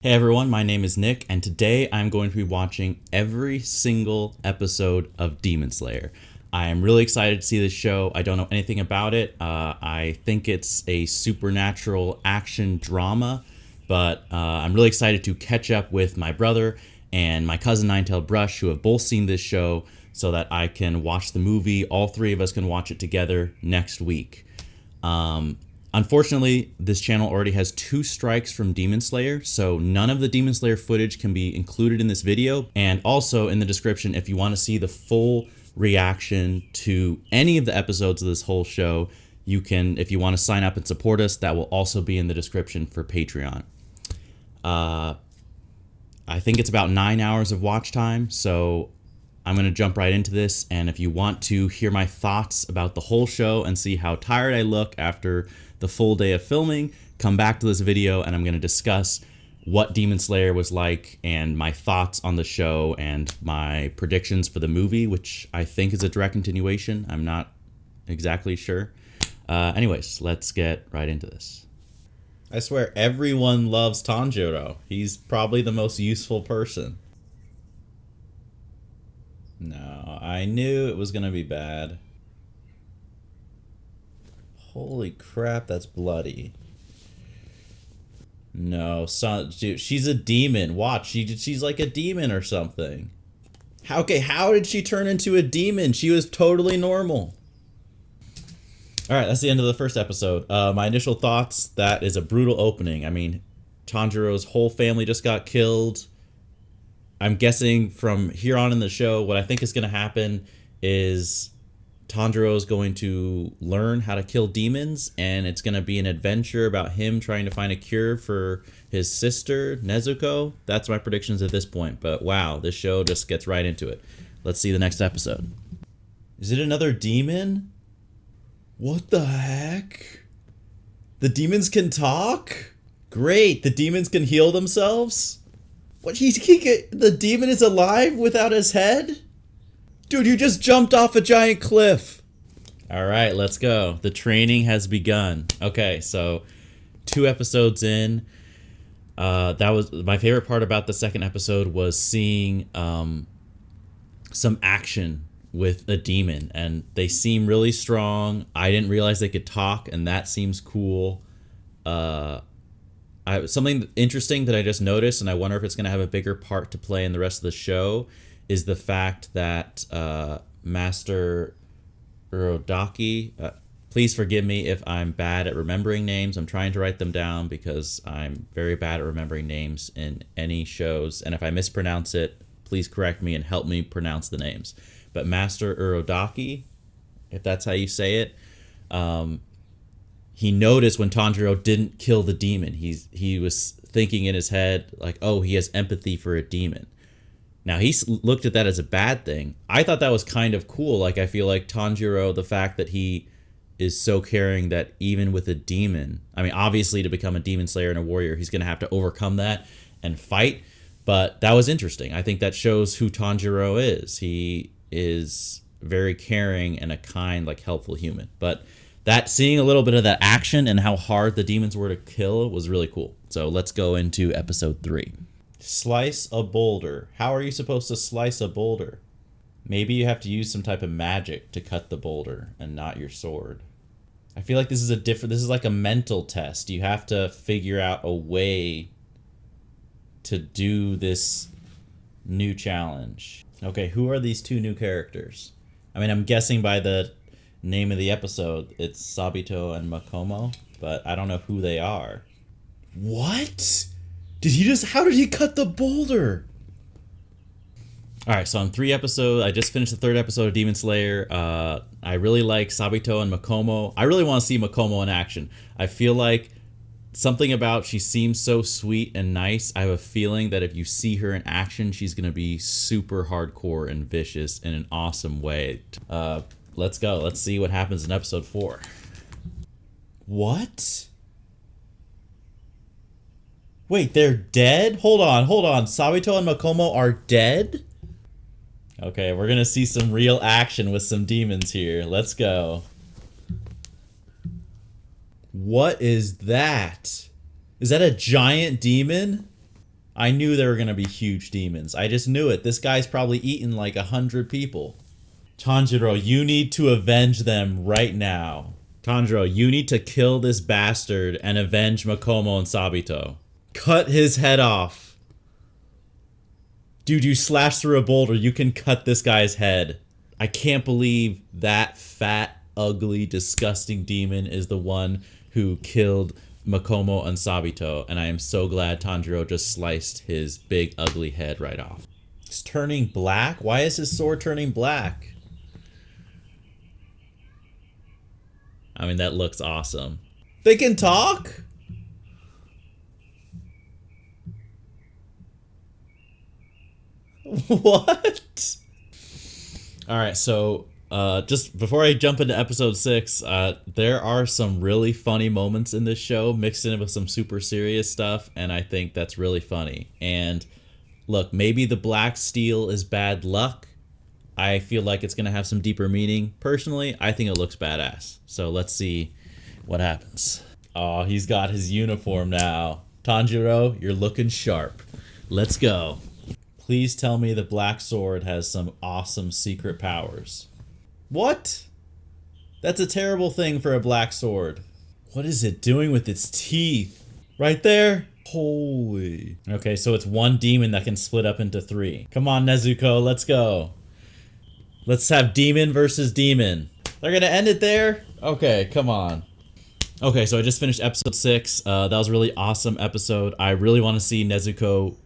Hey everyone, my name is Nick, and today I'm going to be watching every single episode of Demon Slayer. I am really excited to see this show. I don't know anything about it. I think it's a supernatural action drama, but I'm really excited to catch up with my brother and my cousin Ninetail Brush, who have both seen this show, so that I can watch the movie. All three of us can watch it together next week. Unfortunately, this channel already has 2 strikes from Demon Slayer, so none of the Demon Slayer footage can be included in this video. And also in the description, if you want to see the full reaction to any of the episodes of this whole show, you can, if you want to sign up and support us, that will also be in the description for Patreon. I think it's about 9 hours of watch time, so I'm going to jump right into this. And if you want to hear my thoughts about the whole show and see how tired I look after the full day of filming, come back to this video and I'm going to discuss what Demon Slayer was like and my thoughts on the show and my predictions for the movie, which I think is a direct continuation. I'm not exactly sure. Anyways, let's get right into this. I swear everyone loves Tanjiro. He's probably the most useful person. No, I knew it was going to be bad. Holy crap, that's bloody. No, son, dude, she's a demon. Watch, she's like a demon or something. How did she turn into a demon? She was totally normal. Alright, that's the end of the first episode. My initial thoughts, that is a brutal opening. I mean, Tanjiro's whole family just got killed. I'm guessing from here on in the show, what I think is going to happen is Tanjiro is going to learn how to kill demons, and it's going to be an adventure about him trying to find a cure for his sister, Nezuko. That's my predictions at this point, but wow, this show just gets right into it. Let's see the next episode. Is it another demon? What the heck? The demons can talk? Great, the demons can heal themselves? What, the demon is alive without his head? Dude, you just jumped off a giant cliff. All right, let's go. The training has begun. Okay, so 2 episodes in. That was my favorite part about the second episode, was seeing some action with a demon, and they seem really strong. I didn't realize they could talk, and that seems cool. Something interesting that I just noticed, and I wonder if it's going to have a bigger part to play in the rest of the show, is the fact that Master Urodaki, please forgive me if I'm bad at remembering names. I'm trying to write them down because I'm very bad at remembering names in any shows. And if I mispronounce it, please correct me and help me pronounce the names. But Master Urodaki, if that's how you say it, he noticed when Tanjiro didn't kill the demon. He was thinking in his head, like, oh, he has empathy for a demon. Now, he looked at that as a bad thing. I thought that was kind of cool. Like, I feel like Tanjiro, the fact that he is so caring that even with a demon, I mean, obviously to become a demon slayer and a warrior, he's going to have to overcome that and fight. But that was interesting. I think that shows who Tanjiro is. He is very caring and a kind, like, helpful human. But that, seeing a little bit of that action and how hard the demons were to kill was really cool. So let's go into episode 3. Slice a boulder. How are you supposed to slice a boulder? Maybe you have to use some type of magic to cut the boulder and not your sword. I feel like this is like a mental test. You have to figure out a way to do this new challenge. Okay, who are these 2 new characters? I mean, I'm guessing by the name of the episode, it's Sabito and Makomo, but I don't know who they are. What? How did he cut the boulder? Alright, so on 3 episodes, I just finished the 3rd episode of Demon Slayer. I really like Sabito and Makomo. I really want to see Makomo in action. I feel like something about, she seems so sweet and nice. I have a feeling that if you see her in action, she's going to be super hardcore and vicious in an awesome way. Let's go. Let's see what happens in episode 4. What? Wait, they're dead? Hold on. Sabito and Makomo are dead? Okay, we're gonna see some real action with some demons here. Let's go. What is that? Is that a giant demon? I knew there were going to be huge demons. I just knew it. This guy's probably eaten like 100 people. Tanjiro, you need to avenge them right now. Tanjiro, you need to kill this bastard and avenge Makomo and Sabito. Cut his head off. Dude, you slash through a boulder, you can cut this guy's head. I can't believe that fat, ugly, disgusting demon is the one who killed Makomo and Sabito, and I am so glad Tanjiro just sliced his big, ugly head right off. It's turning black? Why is his sword turning black? I mean, that looks awesome. They can talk? What? Alright, so just before I jump into episode 6, there are some really funny moments in this show mixed in with some super serious stuff, and I think that's really funny. And look, maybe the black steel is bad luck. I feel like it's going to have some deeper meaning. Personally, I think it looks badass. So let's see what happens. Oh, he's got his uniform now. Tanjiro, you're looking sharp. Let's go. Please tell me the black sword has some awesome secret powers. What? That's a terrible thing for a black sword. What is it doing with its teeth? Right there? Holy. Okay, so it's one demon that can split up into 3. Come on, Nezuko, let's go. Let's have demon versus demon. They're gonna end it there? Okay, come on. Okay, so I just finished episode 6. That was a really awesome episode. I really want to see Nezuko,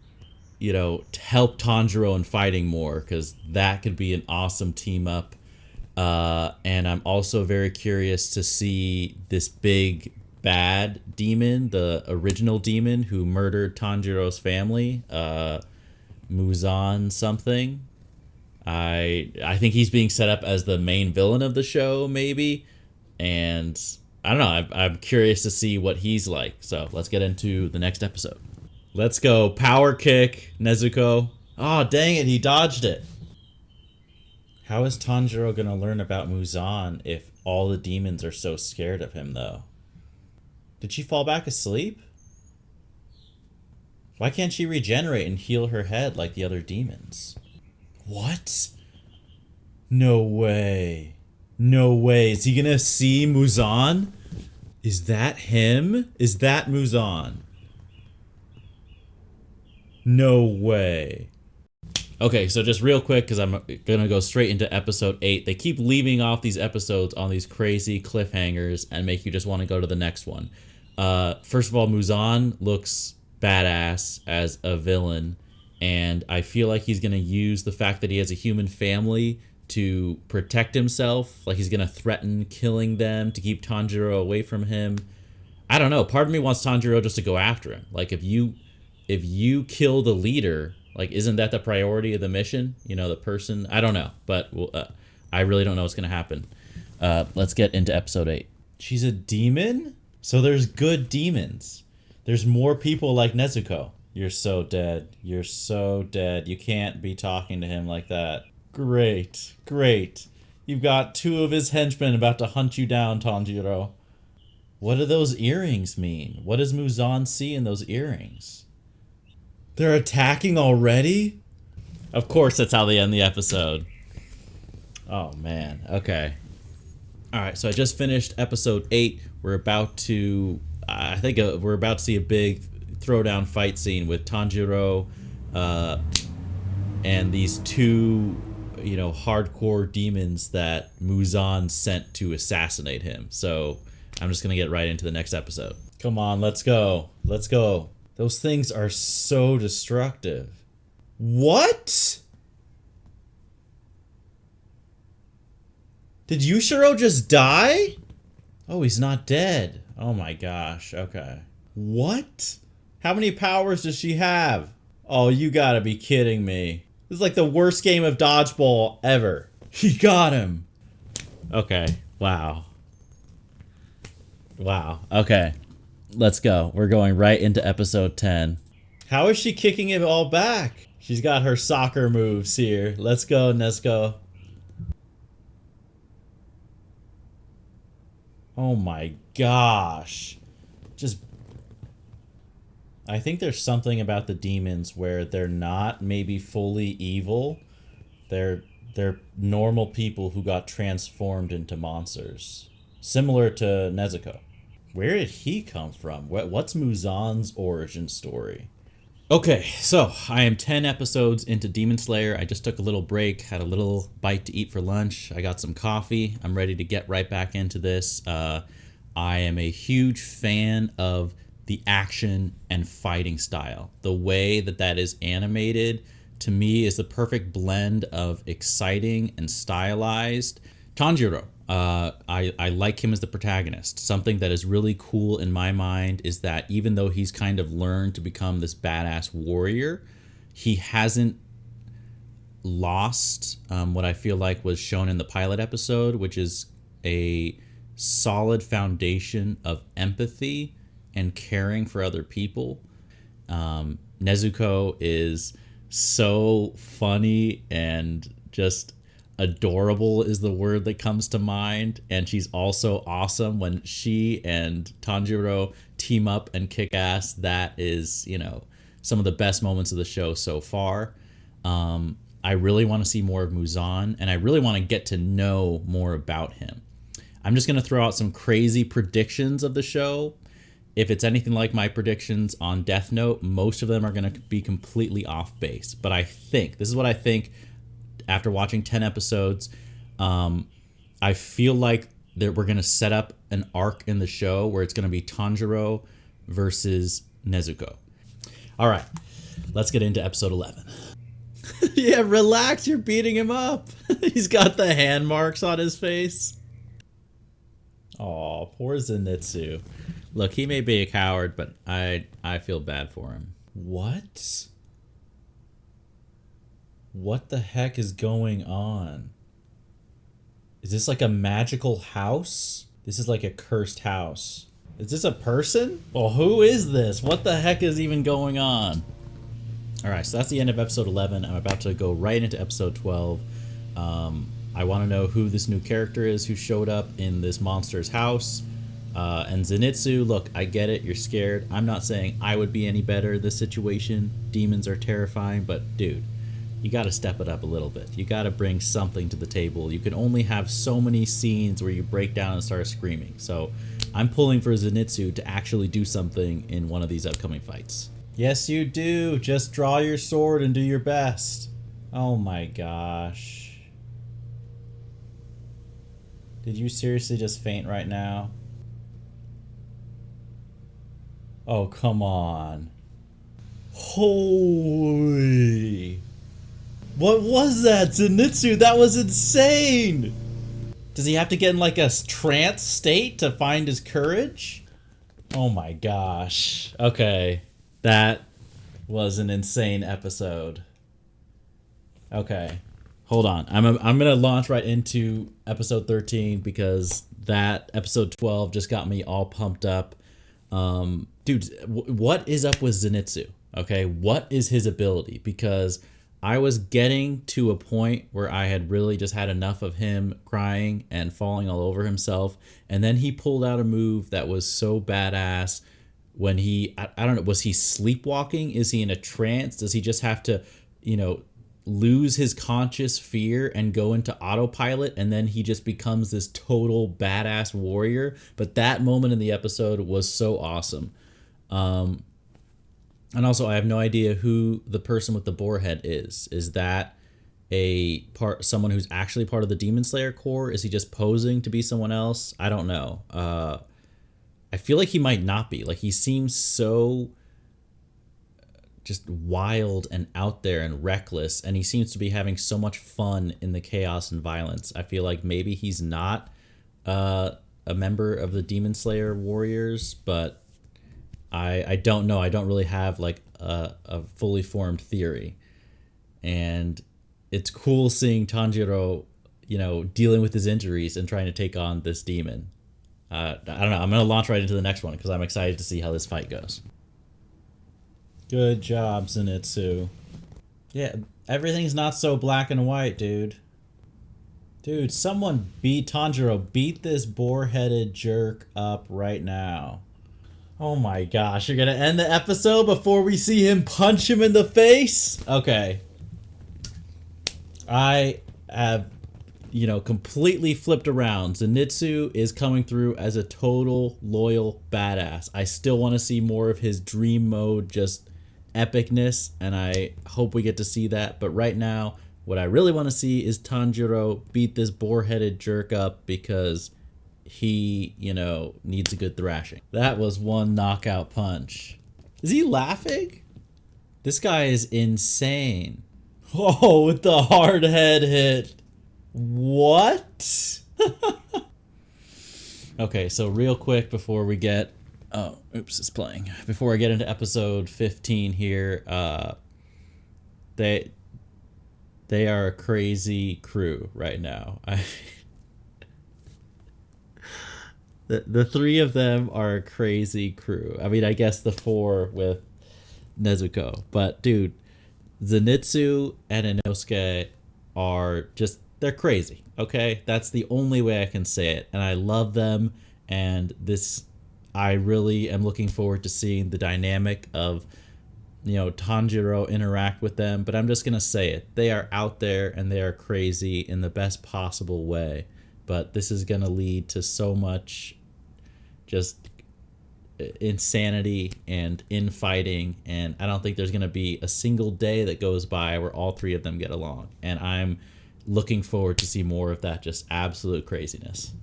you know, help Tanjiro in fighting more, because that could be an awesome team up. And I'm also very curious to see this big bad demon, the original demon who murdered Tanjiro's family, Muzan something. I think he's being set up as the main villain of the show, maybe. And I don't know, I'm curious to see what he's like. So let's get into the next episode. Let's go. Power kick, Nezuko. Oh, dang it, he dodged it. How is Tanjiro gonna learn about Muzan if all the demons are so scared of him, though? Did she fall back asleep? Why can't she regenerate and heal her head like the other demons? What? No way. No way. Is he gonna see Muzan? Is that him? Is that Muzan? No way. Okay, so just real quick, because I'm gonna go straight into episode 8. They keep leaving off these episodes on these crazy cliffhangers and make you just want to go to the next one. First of all, Muzan looks badass as a villain, and I feel like he's gonna use the fact that he has a human family to protect himself. Like he's gonna threaten killing them to keep Tanjiro away from him. I don't know. Part of me wants Tanjiro just to go after him. Like if you kill the leader, like isn't that the priority of the mission? You know, the person. I don't know, but I really don't know what's gonna happen. Let's get into episode 8. She's a demon? So there's good demons. There's more people like Nezuko. You're so dead. You're so dead. You can't be talking to him like that. Great. Great. You've got 2 of his henchmen about to hunt you down, Tanjiro. What do those earrings mean? What does Muzan see in those earrings? They're attacking already? Of course, that's how they end the episode. Oh, man. Okay. Alright, so I just finished episode 8. We're about to... I think we're about to see a big throwdown fight scene with Tanjiro and these 2, you know, hardcore demons that Muzan sent to assassinate him. So I'm just going to get right into the next episode. Come on, let's go. Let's go. Those things are so destructive. What? Did Yushiro just die? Oh, he's not dead. Oh my gosh. Okay. What? How many powers does she have? Oh, you gotta be kidding me. This is like the worst game of dodgeball ever. He got him. Okay. Wow. Wow. Okay. Let's go. We're going right into episode 10. How is she kicking it all back? She's got her soccer moves here. Let's go, Nezuko. Oh my gosh. Just... I think there's something about the demons where they're not maybe fully evil. They're normal people who got transformed into monsters, similar to Nezuko. Where did he come from? What's Muzan's origin story? Okay, so I am 10 episodes into Demon Slayer. I just took a little break, had a little bite to eat for lunch. I got some coffee. I'm ready to get right back into this. I am a huge fan of the action and fighting style. The way that is animated, to me, is the perfect blend of exciting and stylized. Tanjiro, I like him as the protagonist. Something that is really cool in my mind is that even though he's kind of learned to become this badass warrior, he hasn't lost what I feel like was shown in the pilot episode, which is a solid foundation of empathy and caring for other people. Nezuko is so funny and just adorable is the word that comes to mind, and she's also awesome when she and Tanjiro team up and kick ass. That is, some of the best moments of the show so far. I really want to see more of Muzan, and I really want to get to know more about him. I'm just going to throw out some crazy predictions of the show. If it's anything like my predictions on Death Note, most of them are going to be completely off base. But this is what I think after watching 10 episodes. I feel like that we're going to set up an arc in the show where it's going to be Tanjiro versus Nezuko. All right, let's get into episode 11. Yeah, relax, you're beating him up. He's got the hand marks on his face. Aw, poor Zenitsu. Look, he may be a coward, but I feel bad for him. What? What the heck is going on? Is this like a magical house? This is like a cursed house. Is this a person? Well, who is this? What the heck is even going on? Alright, so that's the end of episode 11. I'm about to go right into episode 12. I want to know who this new character is who showed up in this monster's house. And Zenitsu, look, I get it, you're scared. I'm not saying I would be any better in this situation. Demons are terrifying, but dude, you gotta step it up a little bit. You gotta bring something to the table. You can only have so many scenes where you break down and start screaming. So I'm pulling for Zenitsu to actually do something in one of these upcoming fights. Yes, you do. Just draw your sword and do your best. Oh my gosh. Did you seriously just faint right now? Oh, come on. Holy. What was that, Zenitsu? That was insane! Does he have to get in like a trance state to find his courage? Oh my gosh. Okay. That was an insane episode. Okay. Hold on. I'm gonna launch right into episode 13 because that episode 12 just got me all pumped up. Dude, what is up with Zenitsu? Okay, what is his ability? Because I was getting to a point where I had really just had enough of him crying and falling all over himself, and then he pulled out a move that was so badass. When I don't know, was he sleepwalking? Is he in a trance? Does he just have to, lose his conscious fear and go into autopilot, and then he just becomes this total badass warrior? But that moment in the episode was so awesome. And also, I have no idea who the person with the boar head is. Is that someone who's actually part of the Demon Slayer Corps? Is he just posing to be someone else? I don't know. I feel like he might not be. Like, he seems so just wild and out there and reckless, and he seems to be having so much fun in the chaos and violence. I feel like maybe he's not a member of the Demon Slayer warriors, but I don't know. I don't really have like a fully formed theory. And it's cool seeing Tanjiro, dealing with his injuries and trying to take on this demon. I don't know. I'm going to launch right into the next one because I'm excited to see how this fight goes. Good job, Zenitsu. Yeah, everything's not so black and white, dude. Dude, someone beat Tanjiro. Beat this boar-headed jerk up right now. Oh my gosh, you're gonna end the episode before we see him punch him in the face? Okay. I have, completely flipped around. Zenitsu is coming through as a total loyal badass. I still want to see more of his dream mode, just epicness, and I hope we get to see that. But right now, what I really want to see is Tanjiro beat this boar-headed jerk up because he, needs a good thrashing. That was one knockout punch. Is he laughing? This guy is insane. Oh, with the hard head hit. What? Okay, so real quick before we get... Oh, oops, it's playing. Before I get into episode 15 here, they are a crazy crew right now. The three of them are a crazy crew. I mean, I guess the four with Nezuko. But, dude, Zenitsu and Inosuke are just, they're crazy, okay? That's the only way I can say it. And I love them. And I really am looking forward to seeing the dynamic of, Tanjiro interact with them. But I'm just going to say it. They are out there and they are crazy in the best possible way. But this is going to lead to so much just insanity and infighting, and I don't think there's going to be a single day that goes by where all three of them get along. And I'm looking forward to see more of that just absolute craziness.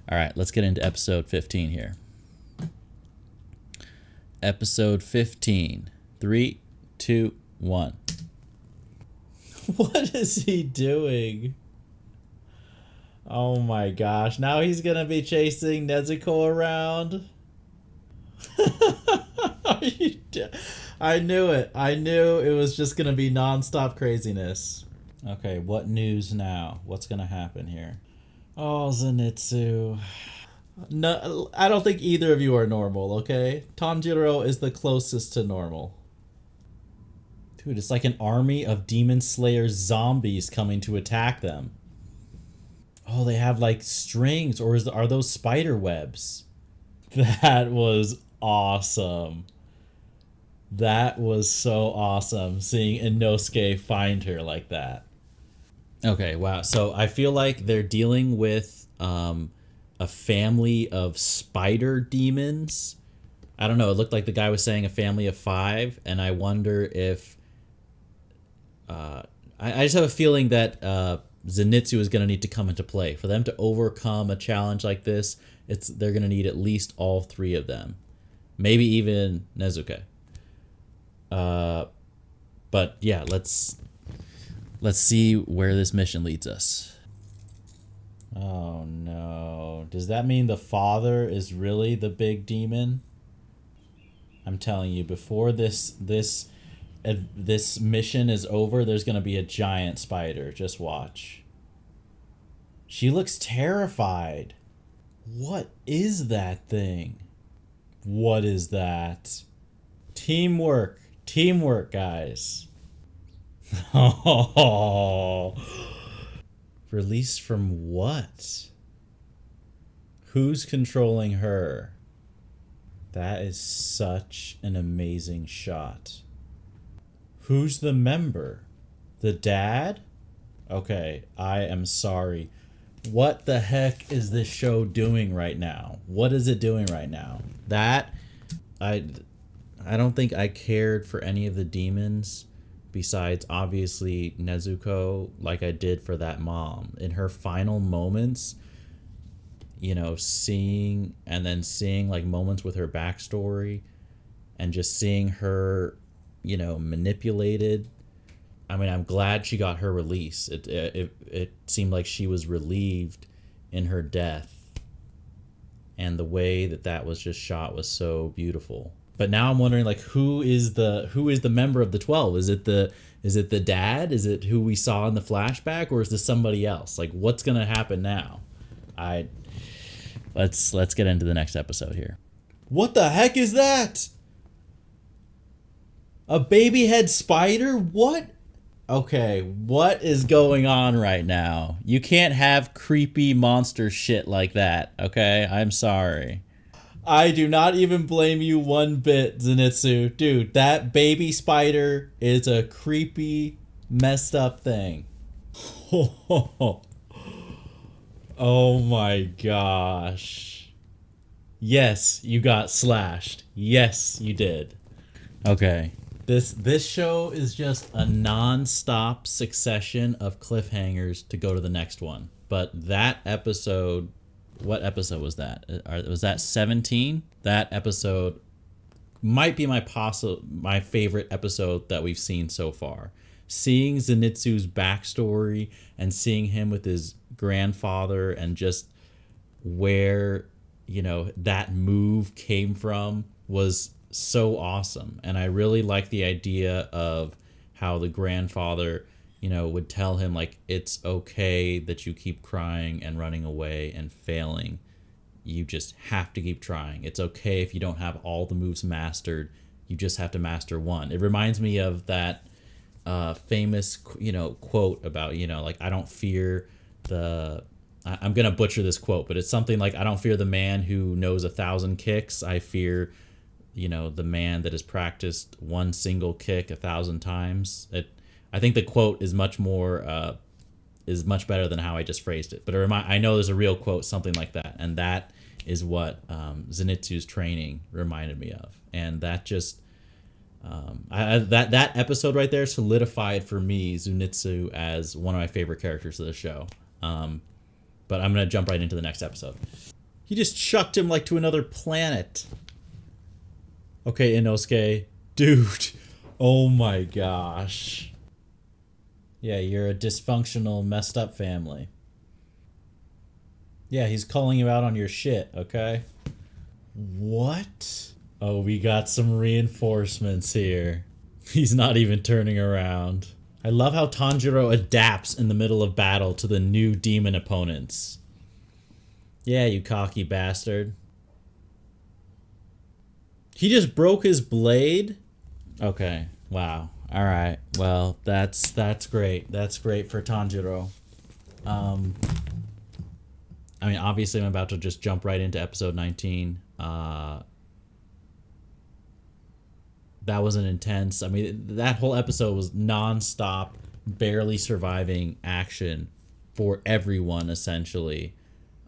All right, let's get into episode 15 here. Episode 15. 3, 2, 1. What is he doing? Oh my gosh, now he's gonna be chasing Nezuko around? I knew it. I knew it was just gonna be non-stop craziness. Okay, what news now? What's gonna happen here? Oh, Zenitsu. No, I don't think either of you are normal, okay? Tanjiro is the closest to normal. Dude, it's like an army of Demon Slayer zombies coming to attack them. Oh, they have like strings, or are those spider webs? That was awesome. That was so awesome, seeing Inosuke find her like that. Okay, wow. So I feel like they're dealing with a family of spider demons. I don't know. It looked like the guy was saying a family of 5, and I wonder if... I just have a feeling that Zenitsu is going to need to come into play. For them to overcome a challenge like this, they're going to need at least all 3 of them. Maybe even Nezuko. But yeah, let's see where this mission leads us. Oh no. Does that mean the father is really the big demon? I'm telling you, before this mission is over, there's going to be a giant spider. Just watch. She looks terrified. What is that thing? What is that? Teamwork. Teamwork, guys. Oh. Released from what? Who's controlling her? That is such an amazing shot. Who's the member? The dad? Okay, I am sorry. What the heck is this show doing right now? What is it doing right now? I don't think I cared for any of the demons besides obviously Nezuko like I did for that mom. In her final moments, seeing like moments with her backstory and just seeing her, manipulated. I mean, I'm glad she got her release. It seemed like she was relieved in her death. And the way that was just shot was so beautiful. But now I'm wondering, like, who is the member of the 12? Is it the dad? Is it who we saw in the flashback, or is this somebody else? Like, what's gonna happen now? Let's get into the next episode here. What the heck is that? A baby head spider? What? Okay, what is going on right now? You can't have creepy monster shit like that, okay? I'm sorry. I do not even blame you one bit, Zenitsu. Dude, that baby spider is a creepy, messed up thing. Oh my gosh. Yes, you got slashed. Yes, you did. Okay. This show is just a non-stop succession of cliffhangers to go to the next one. But that episode, what episode was that? Was that 17? That episode might be my favorite episode that we've seen so far. Seeing Zenitsu's backstory and seeing him with his grandfather and just where, that move came from was so awesome. And I really like the idea of how the grandfather, would tell him like it's okay that you keep crying and running away and failing. You just have to keep trying. It's okay if you don't have all the moves mastered. You just have to master one. It reminds me of that famous, quote about, like, I don't fear I'm going to butcher this quote, but it's something like, I don't fear the man who knows 1,000 kicks. I fear, the man that has practiced one single kick 1,000 times. I think the quote is much better than how I just phrased it. But I know there's a real quote, something like that. And that is what Zenitsu's training reminded me of. And that just, that episode right there solidified for me Zenitsu as one of my favorite characters of the show. But I'm going to jump right into the next episode. He just chucked him like to another planet. Okay, Inosuke. Dude. Oh my gosh. Yeah, you're a dysfunctional, messed up family. Yeah, he's calling you out on your shit, okay? What? Oh, we got some reinforcements here. He's not even turning around. I love how Tanjiro adapts in the middle of battle to the new demon opponents. Yeah, you cocky bastard. He just broke his blade? Okay, wow. All right. Well, that's great. That's great for Tanjiro. I mean, obviously I'm about to just jump right into episode 19. That was an intense. I mean, that whole episode was non-stop, barely surviving action for everyone, essentially.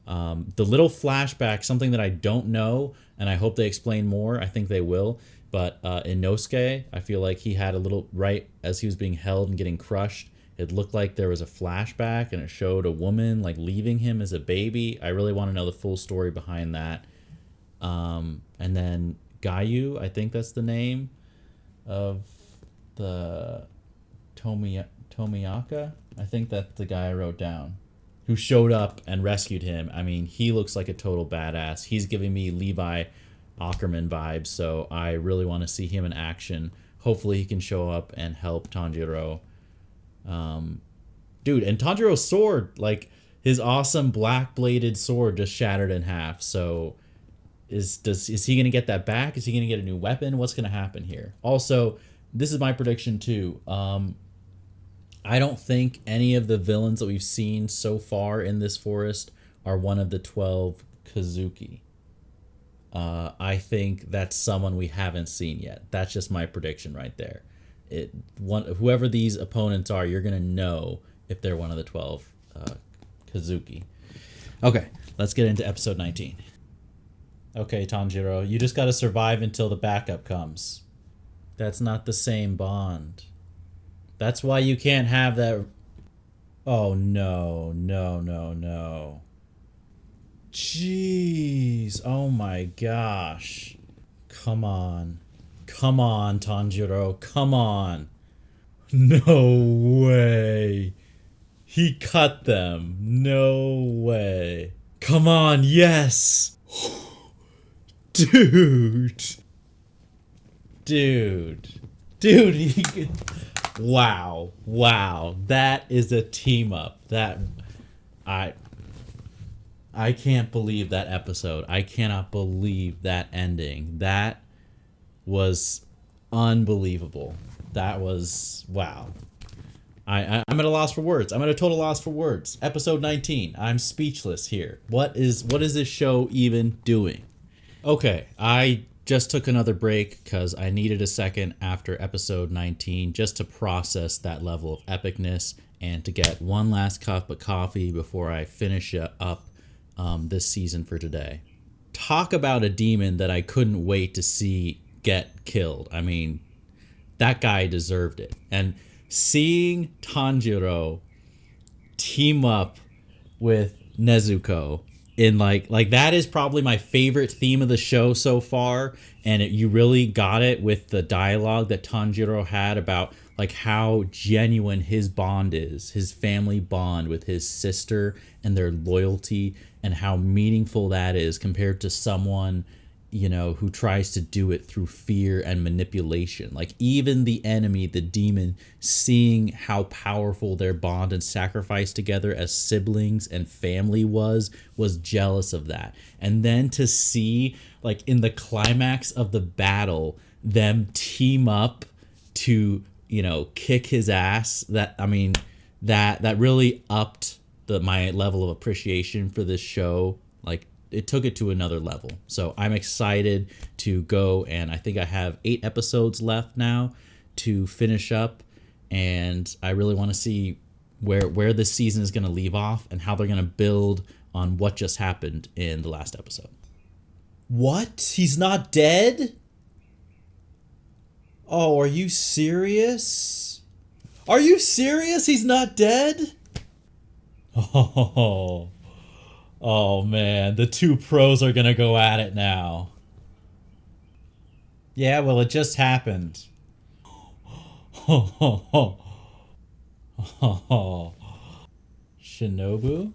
The little flashback, something that I don't know, and I hope they explain more. I think they will. But Inosuke, I feel like he had a little, right as he was being held and getting crushed, it looked like there was a flashback, and it showed a woman like leaving him as a baby. I really want to know the full story behind that. And then Gayu, I think that's the name of the Tomiyaka. I think that's the guy I wrote down, who showed up and rescued him. I mean, he looks like a total badass. He's giving me Levi Ackerman vibes, so I really want to see him in action. Hopefully he can show up and help Tanjiro. Dude, and Tanjiro's sword, like his awesome black bladed sword just shattered in half. So is he gonna get that back? Is he gonna get a new weapon? What's gonna happen here? Also, this is my prediction too. I don't think any of the villains that we've seen so far in this forest are one of the 12 Kazuki. I think that's someone we haven't seen yet. That's just my prediction right there. Whoever these opponents are, you're gonna know if they're one of the 12 Kazuki. Okay, let's get into episode 19. Okay, Tanjiro, you just gotta survive until the backup comes. That's not the same bond. That's why you can't have that. Oh no, no, no, no. Jeez, oh my gosh. Come on. Come on, Tanjiro, come on. No way. He cut them. No way. Come on, yes. Dude. He wow. That is a team up. I can't believe that episode. I cannot believe that ending. That was unbelievable. That was wow. I'm at a loss for words. I'm at a total loss for words. Episode 19. I'm speechless here. What is this show even doing? Okay, I just took another break because I needed a second after episode 19 just to process that level of epicness and to get one last cup of coffee before I finish up this season for today. Talk about a demon that I couldn't wait to see get killed. I mean, that guy deserved it. And seeing Tanjiro team up with Nezuko in like that is probably my favorite theme of the show so far, and you really got it with the dialogue that Tanjiro had about like how genuine his bond is, his family bond with his sister and their loyalty, and how meaningful that is compared to someone, you know, who tries to do it through fear and manipulation. Like even the enemy, the demon, seeing how powerful their bond and sacrifice together as siblings and family was jealous of that. And then to see like in the climax of the battle them team up to, you know, kick his ass, that I mean that really upped my level of appreciation for this show. Like it took it to another level. So I'm excited to go, and I think I have 8 episodes left now to finish up, and I really want to see where this season is going to leave off and how they're going to build on what just happened in the last episode. What? He's not dead? Oh, are you serious? Are you serious? He's not dead? Oh. Oh man, the two pros are gonna go at it now. Yeah, well, it just happened. Shinobu?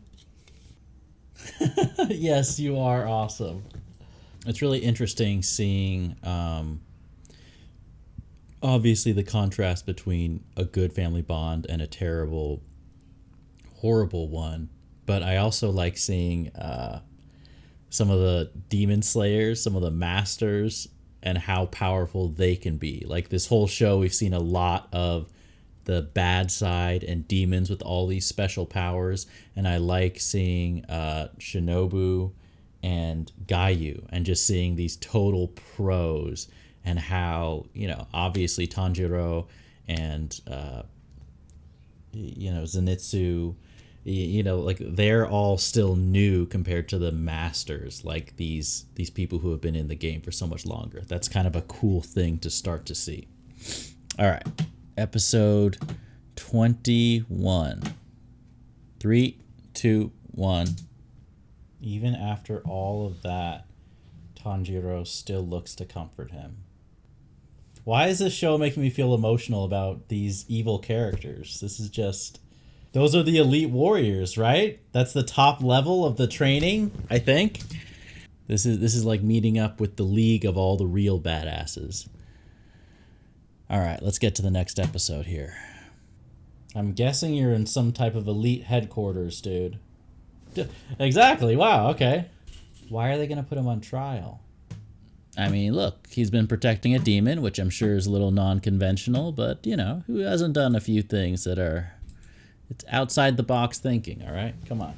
Yes, you are awesome. It's really interesting seeing, obviously, the contrast between a good family bond and a terrible, horrible one. But I also like seeing some of the demon slayers, some of the masters, and how powerful they can be. Like this whole show, we've seen a lot of the bad side and demons with all these special powers. And I like seeing Shinobu and Gayu and just seeing these total pros, and how, you know, obviously Tanjiro and, you know, Zenitsu, you know, like they're all still new compared to the masters, like these people who have been in the game for so much longer. That's kind of a cool thing to start to see. All right, episode 21. 3, 2, 1. Even after all of that, Tanjiro still looks to comfort him. Why is this show making me feel emotional about these evil characters? This is just... Those are the elite warriors, right? That's the top level of the training, I think. This is like meeting up with the league of all the real badasses. All right, let's get to the next episode here. I'm guessing you're in some type of elite headquarters, dude. Exactly. Wow, okay. Why are they going to put him on trial? I mean, look, he's been protecting a demon, which I'm sure is a little non-conventional, but, you know, who hasn't done a few things that are... It's outside the box thinking, all right? Come on.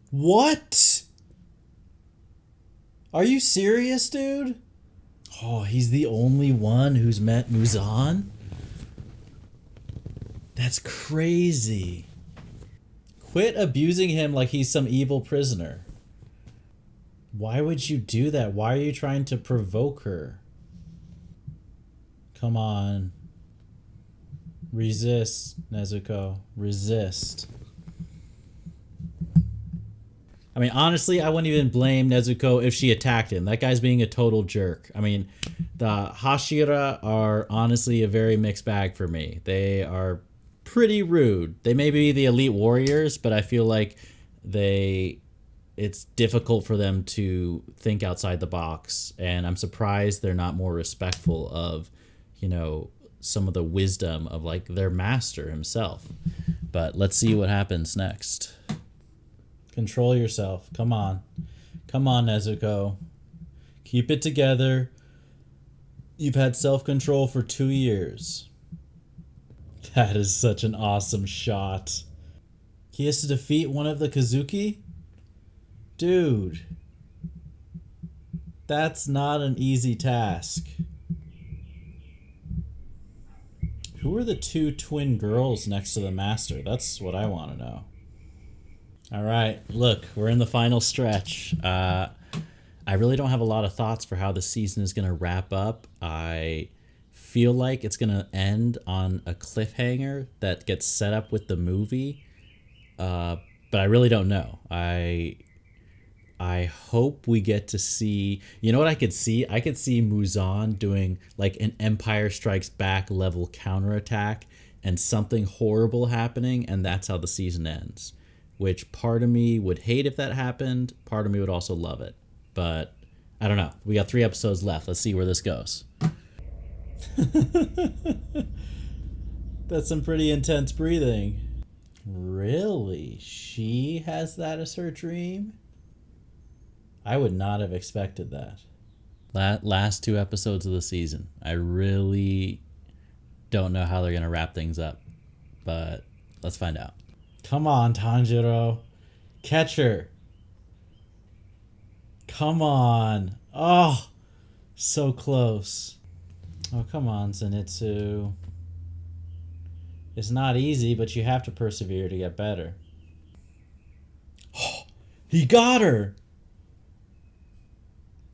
What? Are you serious, dude? Oh, he's the only one who's met Muzan? That's crazy. Quit abusing him like he's some evil prisoner. Why would you do that? Why are you trying to provoke her? Come on. Resist, Nezuko. Resist. I mean, honestly, I wouldn't even blame Nezuko if she attacked him. That guy's being a total jerk. I mean, the Hashira are honestly a very mixed bag for me. They are pretty rude. They may be the elite warriors, but I feel like it's difficult for them to think outside the box. And I'm surprised they're not more respectful of, you know, some of the wisdom of like their master himself. But let's see what happens next. Control yourself. Come on. Come on, Nezuko. Keep it together. You've had self-control for 2 years. That is such an awesome shot. He has to defeat one of the Kazuki? Dude. That's not an easy task. Who are the two twin girls next to the master? That's what I want to know. All right, look, we're in the final stretch. I really don't have a lot of thoughts for how the season is going to wrap up. I feel like it's going to end on a cliffhanger that gets set up with the movie. But I really don't know. I hope we get to see, you know what I could see? I could see Muzan doing like an Empire Strikes Back level counterattack and something horrible happening, and that's how the season ends. Which part of me would hate if that happened, part of me would also love it. But I don't know. We got 3 episodes left. Let's see where this goes. That's some pretty intense breathing. Really? She has that as her dream? I would not have expected that. Last 2 episodes of the season. I really don't know how they're going to wrap things up. But let's find out. Come on, Tanjiro. Catch her. Come on. Oh, so close. Oh, come on, Zenitsu. It's not easy, but you have to persevere to get better. Oh, he got her.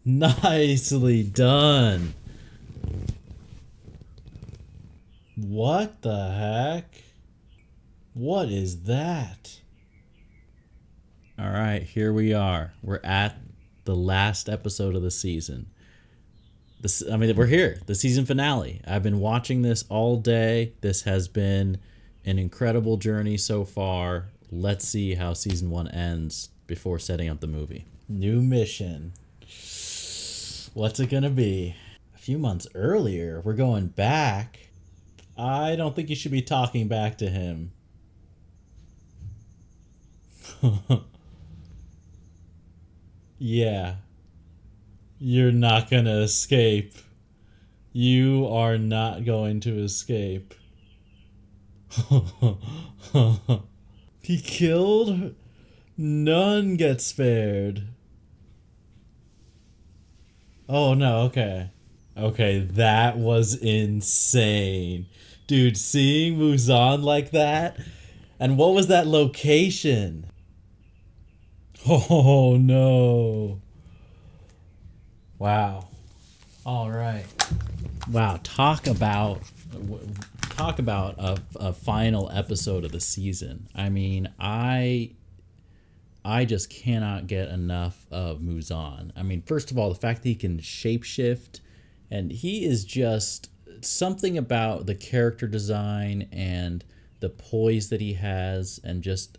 Nicely done. What the heck? What is that? All right, here we are. We're at the last episode of the season. We're here, the season finale. I've been watching this all day. This has been an incredible journey so far. Let's see how season 1 ends before setting up the movie. New mission. What's it gonna be? A few months earlier, we're going back. I don't think you should be talking back to him. Yeah. You're not gonna escape. You are not going to escape. He killed her. None gets spared. Oh no, okay. Okay, that was insane. Dude, seeing Muzan like that? And what was that location? Oh no. Wow. All right. Wow, talk about a final episode of the season. I mean, I just cannot get enough of Muzan. I mean, first of all, the fact that he can shapeshift, and he is just something about the character design and the poise that he has, and just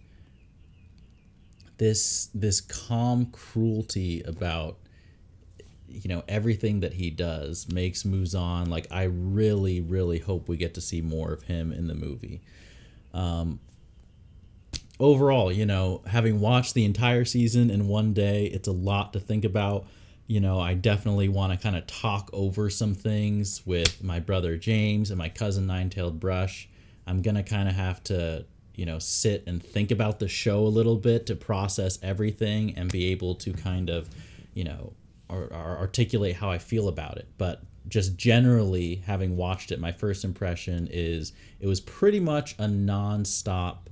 this calm cruelty about, you know, everything that he does makes Muzan, like, I really, really hope we get to see more of him in the movie. Overall, you know, having watched the entire season in one day, it's a lot to think about. You know, I definitely want to kind of talk over some things with my brother James and my cousin Nine-Tailed Brush. I'm going to kind of have to, you know, sit and think about the show a little bit to process everything and be able to kind of, you know, or articulate how I feel about it. But just generally, having watched it, my first impression is it was pretty much a non-stop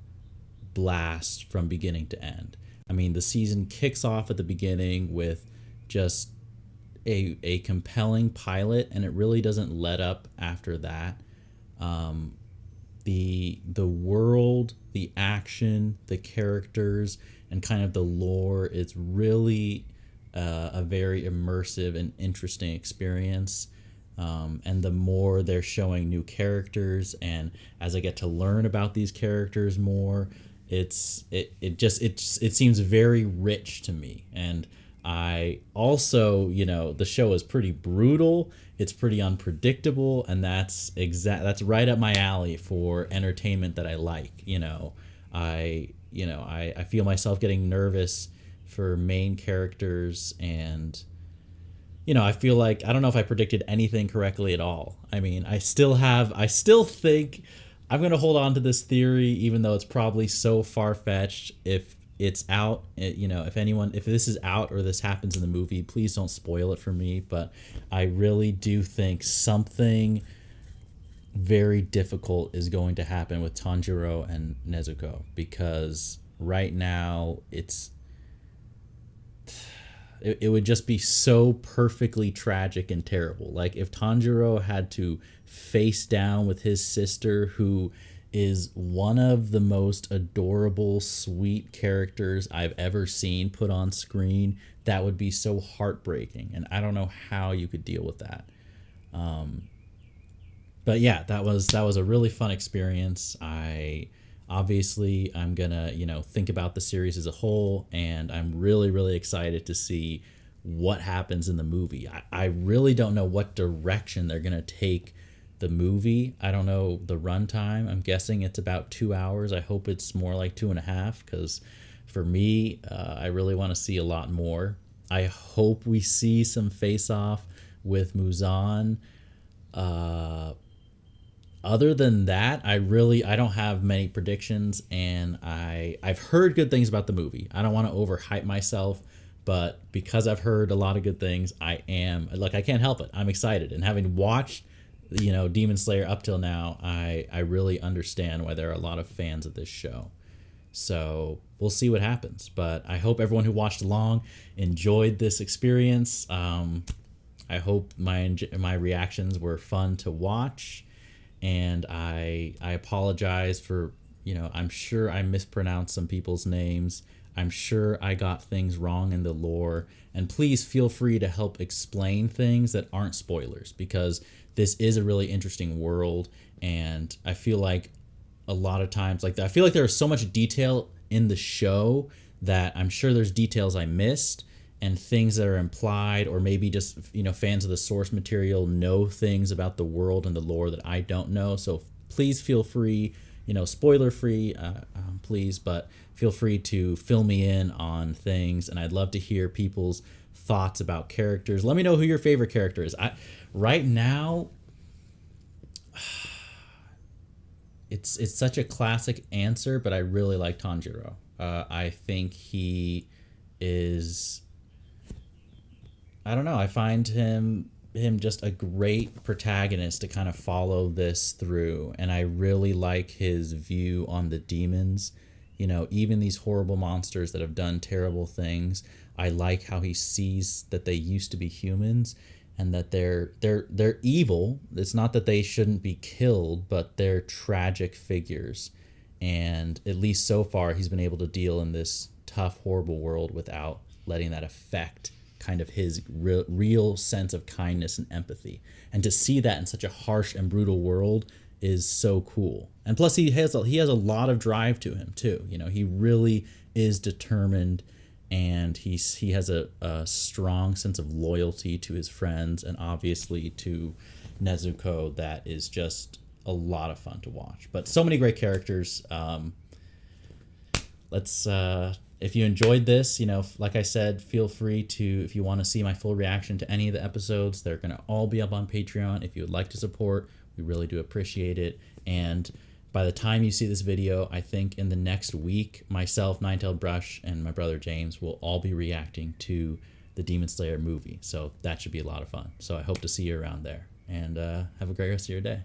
blast from beginning to end. I mean, the season kicks off at the beginning with just a compelling pilot, and it really doesn't let up after that. The world, the action, the characters, and kind of the lore, it's really a very immersive and interesting experience. And the more they're showing new characters, and as I get to learn about these characters more, it seems very rich to me. And I also, you know, the show is pretty brutal, it's pretty unpredictable, and that's right up my alley for entertainment that I like. I feel myself getting nervous for main characters, and I feel like I don't know if I predicted anything correctly at all. I mean, I still think I'm going to hold on to this theory, even though it's probably so far-fetched. If it's out. If this is out or this happens in the movie, please don't spoil it for me. But I really do think something very difficult is going to happen with Tanjiro and Nezuko, because right now it would just be so perfectly tragic and terrible. Like if Tanjiro had to face down with his sister, who is one of the most adorable, sweet characters I've ever seen put on screen, that would be so heartbreaking. And I don't know how you could deal with that. But yeah, that was a really fun experience. I'm gonna think about the series as a whole, and I'm really, really excited to see what happens in the movie. I really don't know what direction they're gonna take the movie. I don't know the runtime. I'm guessing it's about 2 hours. I hope it's more like 2.5, because for me, I really want to see a lot more. I hope we see some face-off with Muzan. Other than that, I don't have many predictions, and I've heard good things about the movie. I don't want to overhype myself, but because I've heard a lot of good things, I can't help it. I'm excited, and having watched Demon Slayer up till now, I really understand why there are a lot of fans of this show. So we'll see what happens, but I hope everyone who watched along enjoyed this experience. I hope my reactions were fun to watch. And I apologize for, I'm sure I mispronounced some people's names. I'm sure I got things wrong in the lore. And please feel free to help explain things that aren't spoilers, because this is a really interesting world. And I feel like a lot of times, I feel like there's so much detail in the show that I'm sure there's details I missed, and things that are implied, or maybe just fans of the source material know things about the world and the lore that I don't know. So please feel free, spoiler free, please, but feel free to fill me in on things. And I'd love to hear people's thoughts about characters. Let me know who your favorite character is. Right now, it's such a classic answer, but I really like Tanjiro. I think he is, I don't know, I find him just a great protagonist to kind of follow this through. And I really like his view on the demons. Even these horrible monsters that have done terrible things, I like how he sees that they used to be humans, and that they're evil. It's not that they shouldn't be killed, but they're tragic figures. And at least so far, he's been able to deal in this tough, horrible world without letting that affect kind of his real sense of kindness and empathy. And to see that in such a harsh and brutal world is so cool. And plus he has a lot of drive to him too. He really is determined, and he has a strong sense of loyalty to his friends, and obviously to Nezuko. That is just a lot of fun to watch. But so many great characters. If you enjoyed this, like I said, feel free to, if you want to see my full reaction to any of the episodes, they're going to all be up on Patreon. If you would like to support, we really do appreciate it. And by the time you see this video, I think in the next week, myself, Ninetailed Brush, and my brother James will all be reacting to the Demon Slayer movie. So that should be a lot of fun. So I hope to see you around there. And have a great rest of your day.